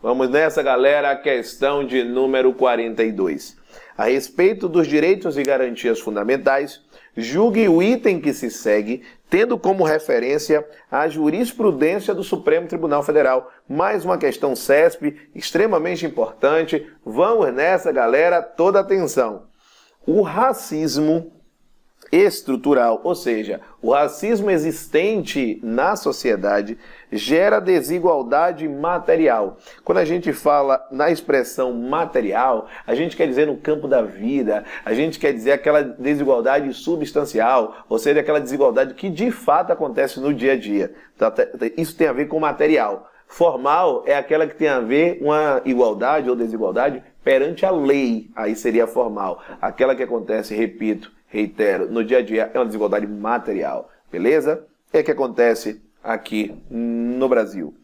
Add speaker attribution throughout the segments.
Speaker 1: Vamos nessa, galera, a questão de número 42. A respeito dos direitos e garantias fundamentais, julgue o item que se segue, tendo como referência a jurisprudência do Supremo Tribunal Federal. Mais uma questão CESP, extremamente importante. Vamos nessa, galera, toda atenção. O racismo estrutural, ou seja, o racismo existente na sociedade gera desigualdade material. Quando a gente fala na expressão material, a gente quer dizer no campo da vida, a gente quer dizer aquela desigualdade substancial, ou seja, aquela desigualdade que de fato acontece no dia a dia. Isso tem a ver com material. Formal é aquela que tem a ver com a igualdade ou desigualdade perante a lei, aí seria formal. Aquela que acontece, repito, reitero, no dia a dia é uma desigualdade material, beleza? É que acontece aqui no Brasil.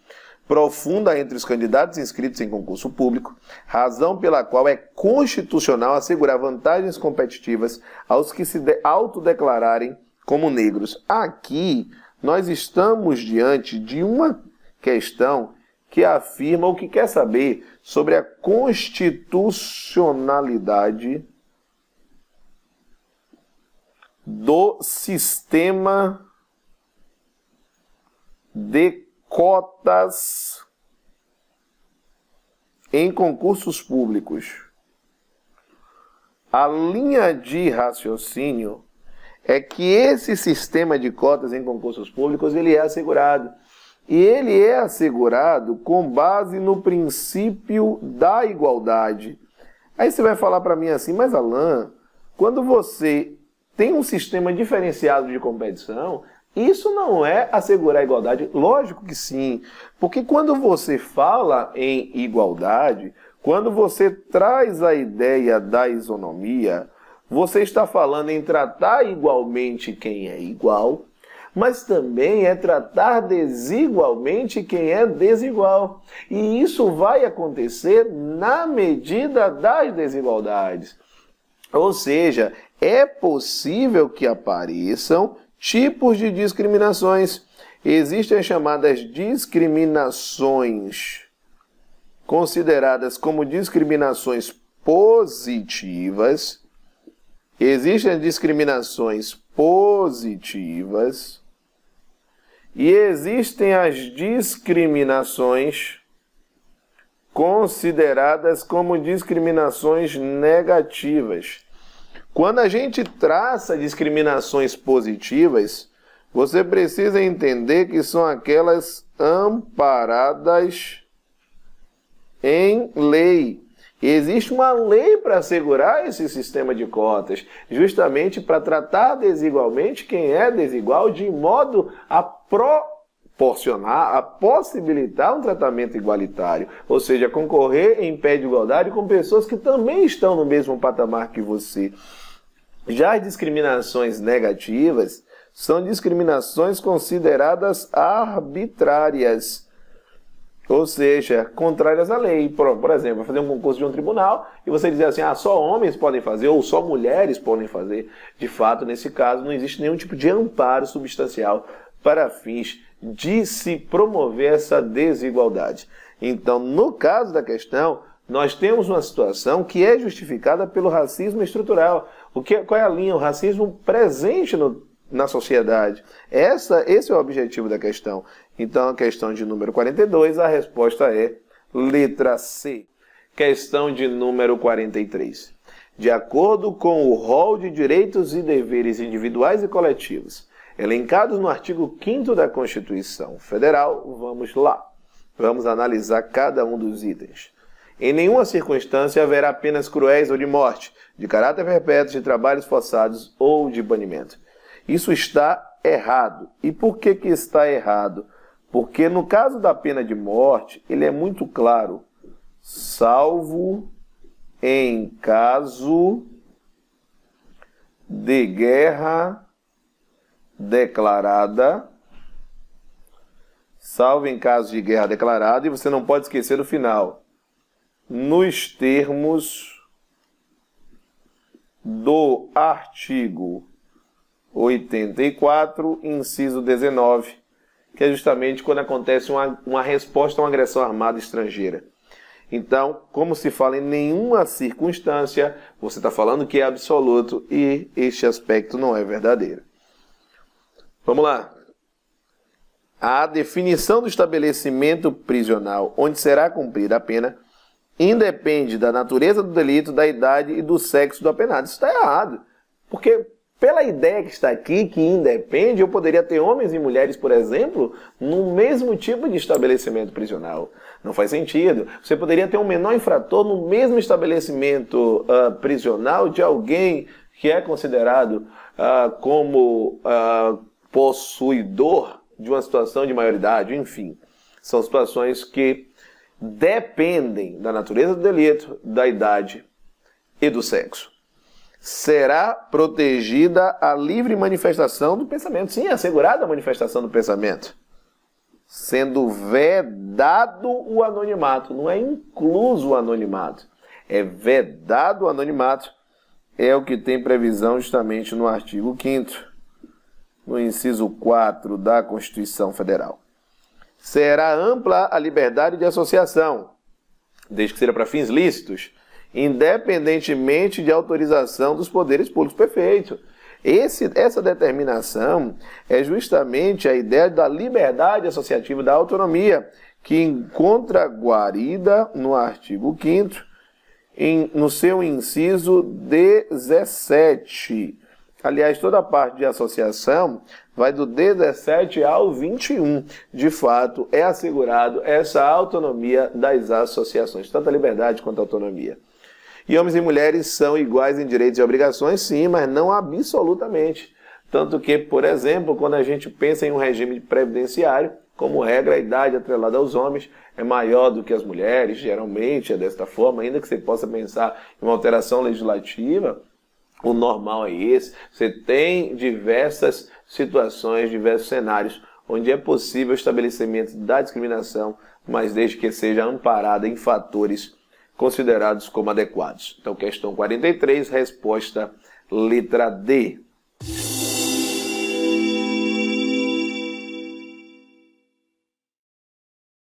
Speaker 1: Profunda entre os candidatos inscritos em concurso público, razão pela qual é constitucional assegurar vantagens competitivas aos que se autodeclararem como negros. Aqui nós estamos diante de uma questão que afirma ou que quer saber sobre a constitucionalidade do sistema de cotas em concursos públicos. A linha de raciocínio é que esse sistema de cotas em concursos públicos ele é assegurado. E ele é assegurado com base no princípio da igualdade. Aí você vai falar para mim assim, mas Alan, quando você tem um sistema diferenciado de competição, isso não é assegurar a igualdade? Lógico que sim, porque quando você fala em igualdade, quando você traz a ideia da isonomia, você está falando em tratar igualmente quem é igual, mas também é tratar desigualmente quem é desigual. E isso vai acontecer na medida das desigualdades. Ou seja, é possível que apareçam tipos de discriminações. Existem as chamadas discriminações consideradas como discriminações positivas. Existem as discriminações positivas e existem as discriminações consideradas como discriminações negativas. Quando a gente traça discriminações positivas, você precisa entender que são aquelas amparadas em lei. Existe uma lei para assegurar esse sistema de cotas, justamente para tratar desigualmente quem é desigual, de modo a proporcionar, a possibilitar um tratamento igualitário, ou seja, concorrer em pé de igualdade com pessoas que também estão no mesmo patamar que você. Já as discriminações negativas são discriminações consideradas arbitrárias, ou seja, contrárias à lei. Por exemplo, fazer um concurso de um tribunal e você dizer assim, só homens podem fazer ou só mulheres podem fazer. De fato, nesse caso, não existe nenhum tipo de amparo substancial para fins de se promover essa desigualdade. Então, no caso da questão, nós temos uma situação que é justificada pelo racismo estrutural. Qual é a linha? O racismo presente na sociedade. Esse é o objetivo da questão. Então, a questão de número 42, a resposta é letra C. Questão de número 43. De acordo com o rol de direitos e deveres individuais e coletivos, elencados no artigo 5º da Constituição Federal, vamos lá. Vamos analisar cada um dos itens. Em nenhuma circunstância haverá penas cruéis ou de morte, de caráter perpétuo, de trabalhos forçados ou de banimento. Isso está errado. E por que está errado? Porque no caso da pena de morte, ele é muito claro. Salvo em caso de guerra declarada. Salvo em caso de guerra declarada. E você não pode esquecer do final. Nos termos do artigo 84, inciso 19, que é justamente quando acontece uma resposta a uma agressão armada estrangeira. Então, como se fala em nenhuma circunstância, você está falando que é absoluto e este aspecto não é verdadeiro. Vamos lá. A definição do estabelecimento prisional onde será cumprida a pena independe da natureza do delito, da idade e do sexo do apenado. Isso está errado. Porque pela ideia que está aqui, que independe, eu poderia ter homens e mulheres, por exemplo, no mesmo tipo de estabelecimento prisional. Não faz sentido. Você poderia ter um menor infrator no mesmo estabelecimento prisional de alguém que é considerado como possuidor de uma situação de maioridade. Enfim, são situações que dependem da natureza do delito, da idade e do sexo. Será protegida a livre manifestação do pensamento. Sim, é assegurada a manifestação do pensamento. Sendo vedado o anonimato. Não é incluso o anonimato. É vedado o anonimato. É o que tem previsão justamente no artigo 5º, no inciso 4 da Constituição Federal. Será ampla a liberdade de associação, desde que seja para fins lícitos, independentemente de autorização dos poderes públicos. Perfeito. Essa determinação é justamente a ideia da liberdade associativa, da autonomia, que encontra guarida no artigo 5º, no seu inciso 17. Aliás, toda a parte de associação vai do 17 ao 21. De fato, é assegurado essa autonomia das associações, tanto a liberdade quanto a autonomia. E homens e mulheres são iguais em direitos e obrigações, sim, mas não absolutamente. Tanto que, por exemplo, quando a gente pensa em um regime previdenciário, como regra, a idade atrelada aos homens é maior do que as mulheres, geralmente é desta forma, ainda que você possa pensar em uma alteração legislativa, o normal é esse. Você tem diversas situações, diversos cenários, onde é possível o estabelecimento da discriminação, mas desde que seja amparada em fatores considerados como adequados. Então, questão 43, resposta letra D.